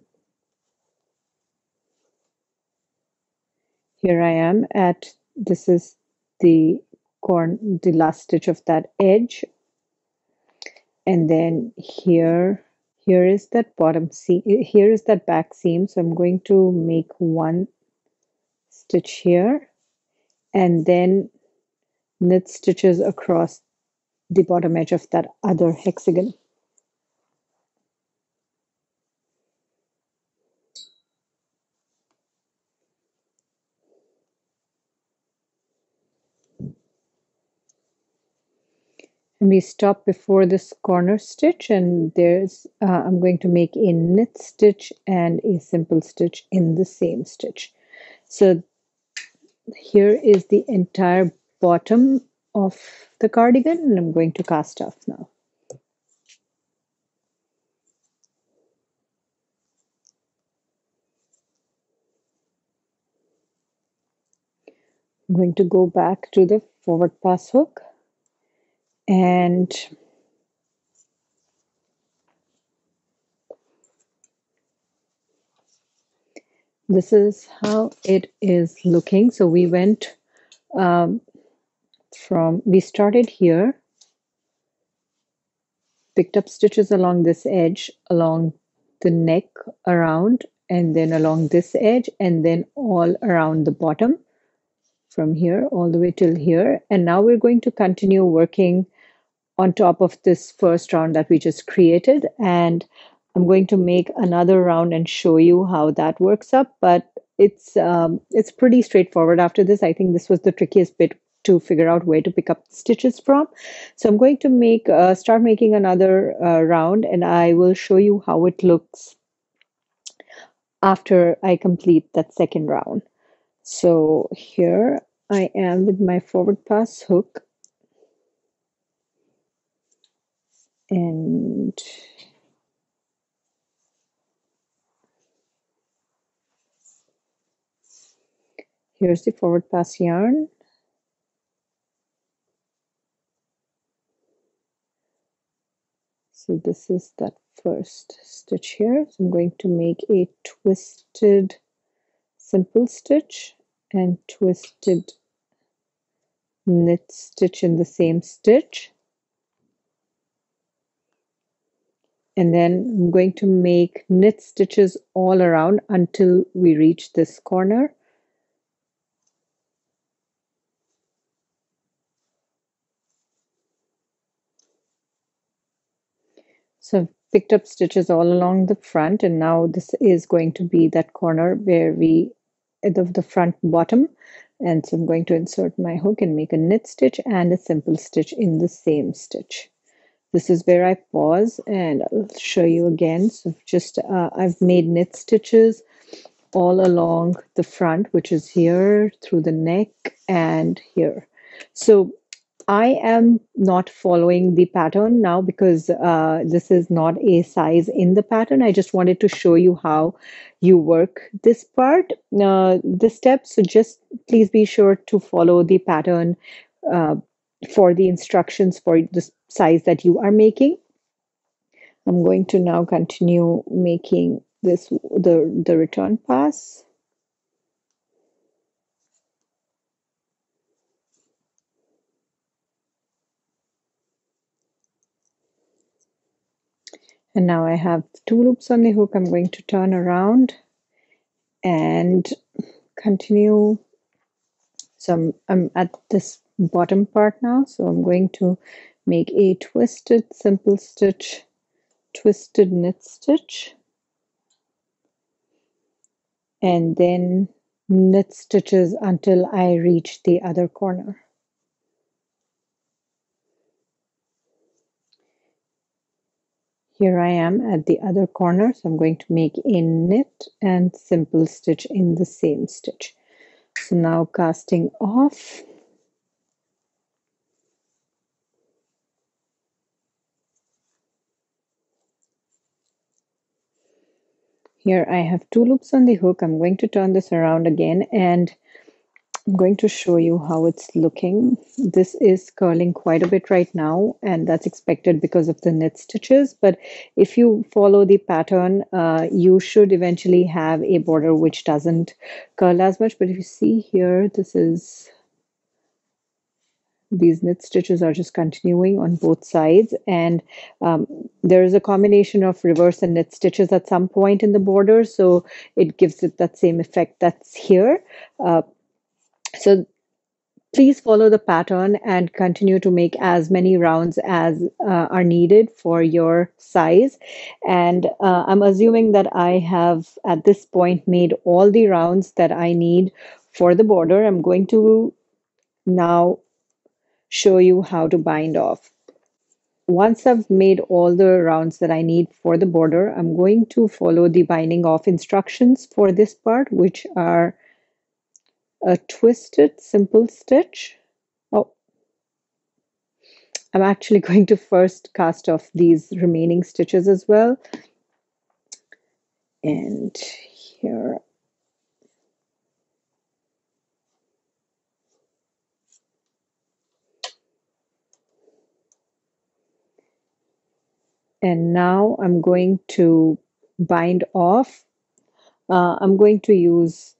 Here I am at, this is the last stitch of that edge, and then here is that bottom seam, here is that back seam. So I'm going to make 1 stitch here and then knit stitches across the bottom edge of that other hexagon. And we stop before this corner stitch, and there's I'm going to make a knit stitch and a simple stitch in the same stitch. So here is the entire bottom of the cardigan, and I'm going to cast off now. I'm going to go back to the forward pass hook, and this is how it is looking. So we went we started here, picked up stitches along this edge, along the neck, around, and then along this edge, and then all around the bottom from here all the way till here. And now we're going to continue working on top of this first round that we just created, and I'm going to make another round and show you how that works up. But it's pretty straightforward after this. I think this was the trickiest bit, to figure out where to pick up stitches from. So I'm going to make start making another round, and I will show you how it looks after I complete that second round. So here I am with my forward pass hook, and here's the forward pass yarn. So this is that first stitch here. So I'm going to make a twisted simple stitch and twisted knit stitch in the same stitch. And then I'm going to make knit stitches all around until we reach this corner. So I've picked up stitches all along the front, and now this is going to be that corner where the front bottom. And so I'm going to insert my hook and make a knit stitch and a simple stitch in the same stitch. This is where I pause, and I'll show you again. So just I've made knit stitches all along the front, which is here, through the neck, and here. So I am not following the pattern now because this is not a size in the pattern. I just wanted to show you how you work this part, this step. So just please be sure to follow the pattern for the instructions for the size that you are making. I'm going to now continue making this the return pass. And now I have 2 loops on the hook. I'm going to turn around and continue. So I'm at this bottom part now. So I'm going to make a twisted simple stitch, twisted knit stitch, and then knit stitches until I reach the other corner. Here I am at the other corner, so I'm going to make a knit and simple stitch in the same stitch. So now casting off. Here I have 2 loops on the hook. I'm going to turn this around again, and I'm going to show you how it's looking. This is curling quite a bit right now, and that's expected because of the knit stitches. But if you follow the pattern, you should eventually have a border which doesn't curl as much. But if you see here, these knit stitches are just continuing on both sides, and there is a combination of reverse and knit stitches at some point in the border, so it gives it that same effect that's here. So please follow the pattern and continue to make as many rounds as are needed for your size. And I'm assuming that I have at this point made all the rounds that I need for the border. I'm going to now show you how to bind off. Once I've made all the rounds that I need for the border, I'm going to follow the binding off instructions for this part, which are a twisted simple stitch. Oh, I'm actually going to first cast off these remaining stitches as well. And here. And now I'm going to bind off. I'm going to use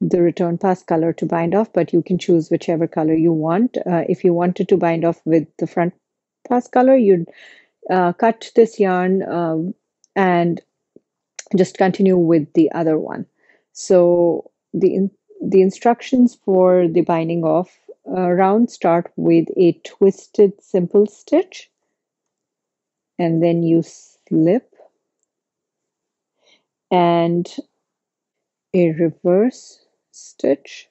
the return pass color to bind off, but you can choose whichever color you want. If you wanted to bind off with the front pass color, you'd cut this yarn and just continue with the other one. So the instructions for the binding off round start with a twisted simple stitch, and then you slip and a reverse stitch,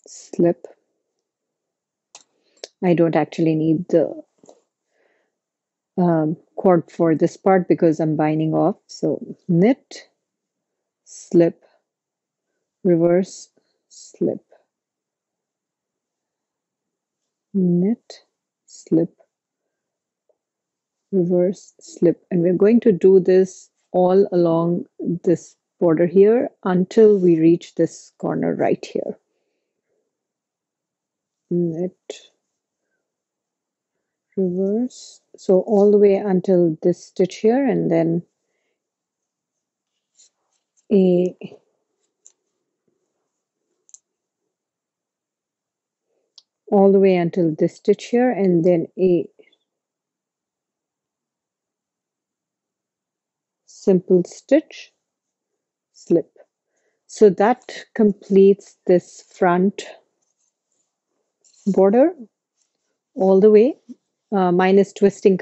slip. I don't actually need the cord for this part because I'm binding off. So knit, slip, reverse, slip, knit, slip, reverse, slip. And we're going to do this all along this border here until we reach this corner right here. Knit, reverse. So all the way until this stitch here, and then a all the way until this stitch here, and then a simple stitch, slip. So that completes this front border all the way. Minus twisting,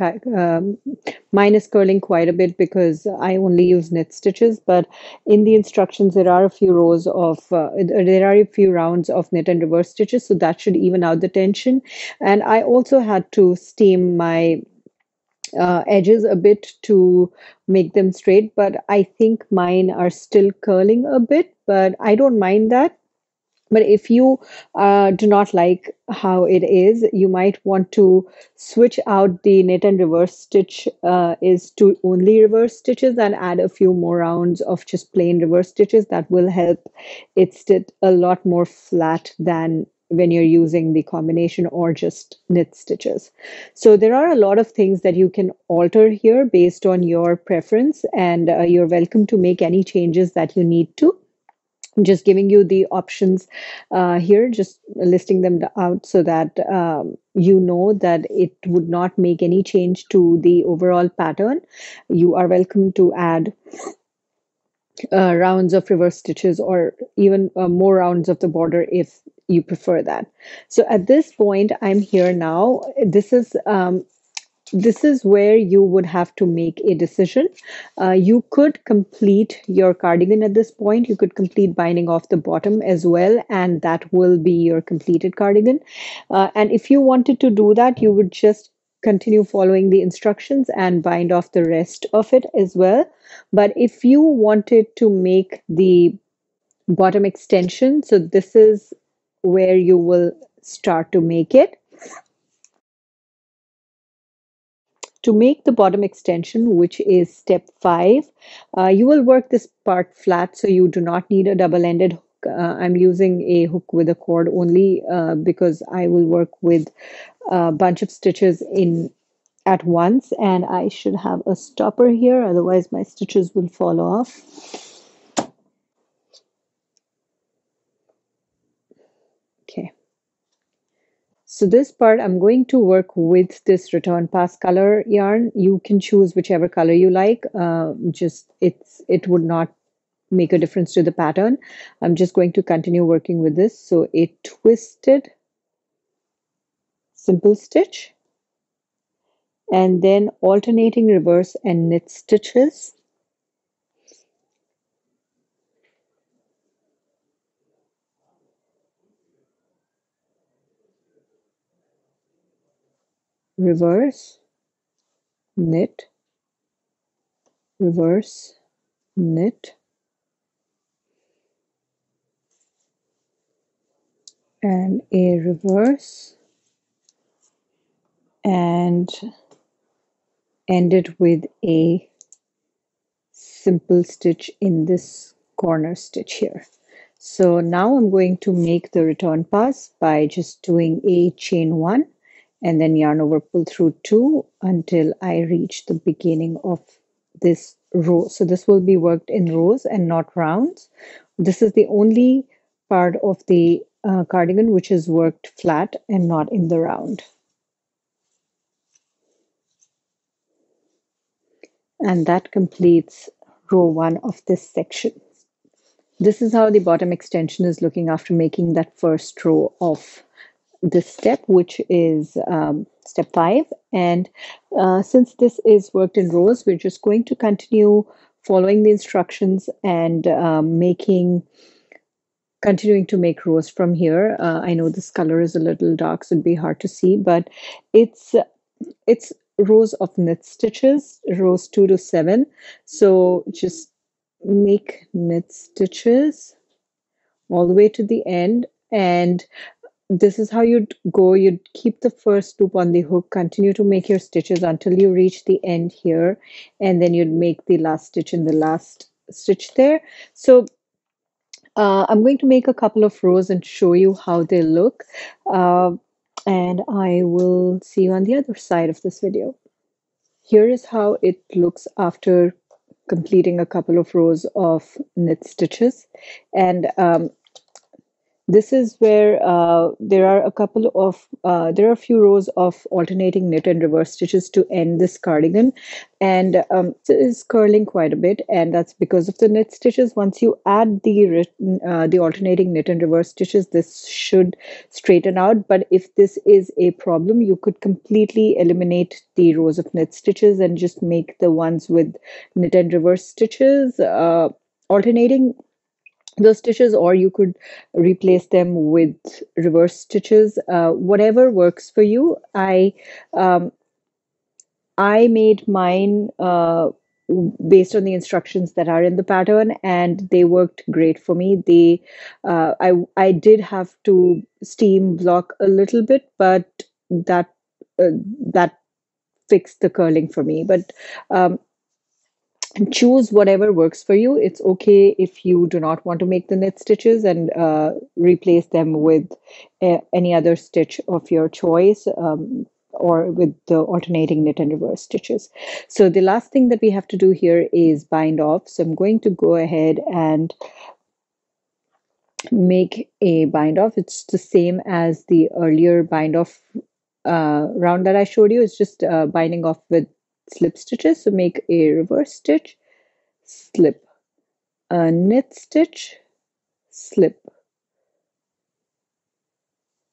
minus curling quite a bit because I only use knit stitches. But in the instructions, there are a few rows of, there are a few rounds of knit and reverse stitches, so that should even out the tension. And I also had to steam my edges a bit to make them straight, but I think mine are still curling a bit, but I don't mind that. But if you do not like how it is, you might want to switch out the knit and reverse stitch is to only reverse stitches and add a few more rounds of just plain reverse stitches. That will help it sit a lot more flat than when you're using the combination or just knit stitches. So there are a lot of things that you can alter here based on your preference, and you're welcome to make any changes that you need to. I'm just giving you the options here, just listing them out so that you know that it would not make any change to the overall pattern. You are welcome to add rounds of reverse stitches or even more rounds of the border if you prefer that. So at this point, I'm here now. This is where you would have to make a decision. You could complete your cardigan at this point. You could complete binding off the bottom as well, and that will be your completed cardigan. And if you wanted to do that, you would just continue following the instructions and bind off the rest of it as well. But if you wanted to make the bottom extension, so this is where you will start to make it. To make the bottom extension, which is step 5, you will work this part flat, so you do not need a double-ended hook. I'm using a hook with a cord only because I will work with a bunch of stitches in at once, and I should have a stopper here, otherwise my stitches will fall off. Okay. So this part, I'm going to work with this return pass color yarn. You can choose whichever color you like. It would not make a difference to the pattern. I'm just going to continue working with this. So a twisted simple stitch, and then alternating reverse and knit stitches. Reverse, knit, reverse, knit, and a reverse, and end it with a simple stitch in this corner stitch here. So now I'm going to make the return pass by just doing a chain 1 and then yarn over, pull through 2 until I reach the beginning of this row. So this will be worked in rows and not rounds. This is the only part of the cardigan, which is worked flat and not in the round. And that completes row 1 of this section. This is how the bottom extension is looking after making that first row of this step, which is step 5. And since this is worked in rows, we're just going to continue following the instructions and continuing to make rows from here. I know this color is a little dark, so it'd be hard to see, but it's rows of knit stitches, rows 2 to 7. So just make knit stitches all the way to the end, and this is how you'd go. You'd keep the first loop on the hook, continue to make your stitches until you reach the end here, and then you'd make the last stitch in the last stitch there. So I'm going to make a couple of rows and show you how they look, and I will see you on the other side of this video. Here is how it looks after completing a couple of rows of knit stitches, and this is where there are a few rows of alternating knit and reverse stitches to end this cardigan, and it is curling quite a bit, and that's because of the knit stitches. Once you add the alternating knit and reverse stitches, this should straighten out. But if this is a problem, you could completely eliminate the rows of knit stitches and just make the ones with knit and reverse stitches alternating those stitches, or you could replace them with reverse stitches, whatever works for you. I made mine based on the instructions that are in the pattern, and they worked great for me. I did have to steam block a little bit, but that that fixed the curling for me. But choose whatever works for you. It's okay if you do not want to make the knit stitches and replace them with any other stitch of your choice, or with the alternating knit and reverse stitches. So the last thing that we have to do here is bind off. So I'm going to go ahead and make a bind off. It's the same as the earlier bind off round that I showed you. It's just binding off with slip stitches. So make a reverse stitch, slip, a knit stitch, slip,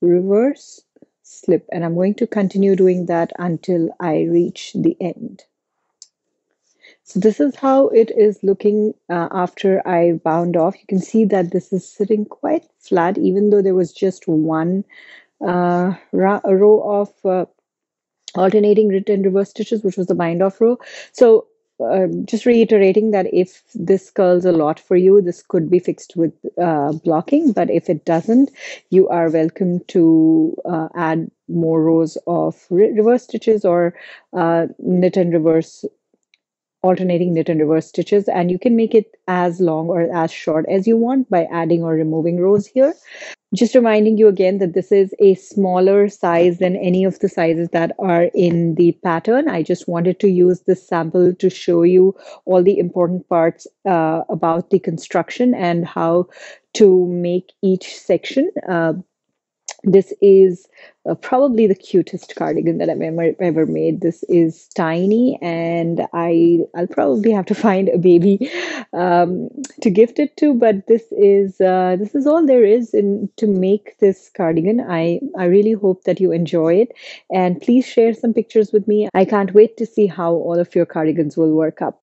reverse, slip, and I'm going to continue doing that until I reach the end. So this is how it is looking after I bound off. You can see that this is sitting quite flat, even though there was just one row of alternating knit and reverse stitches, which was the bind off row. So just reiterating that if this curls a lot for you, this could be fixed with blocking, but if it doesn't, you are welcome to add more rows of reverse stitches or knit and reverse, alternating knit and reverse stitches, and you can make it as long or as short as you want by adding or removing rows here. Just reminding you again that this is a smaller size than any of the sizes that are in the pattern. I just wanted to use this sample to show you all the important parts about the construction and how to make each section. This is probably the cutest cardigan that I've ever made. This is tiny, and I'll probably have to find a baby to gift it to. But this is all there is to make this cardigan. I really hope that you enjoy it, and please share some pictures with me. I can't wait to see how all of your cardigans will work up.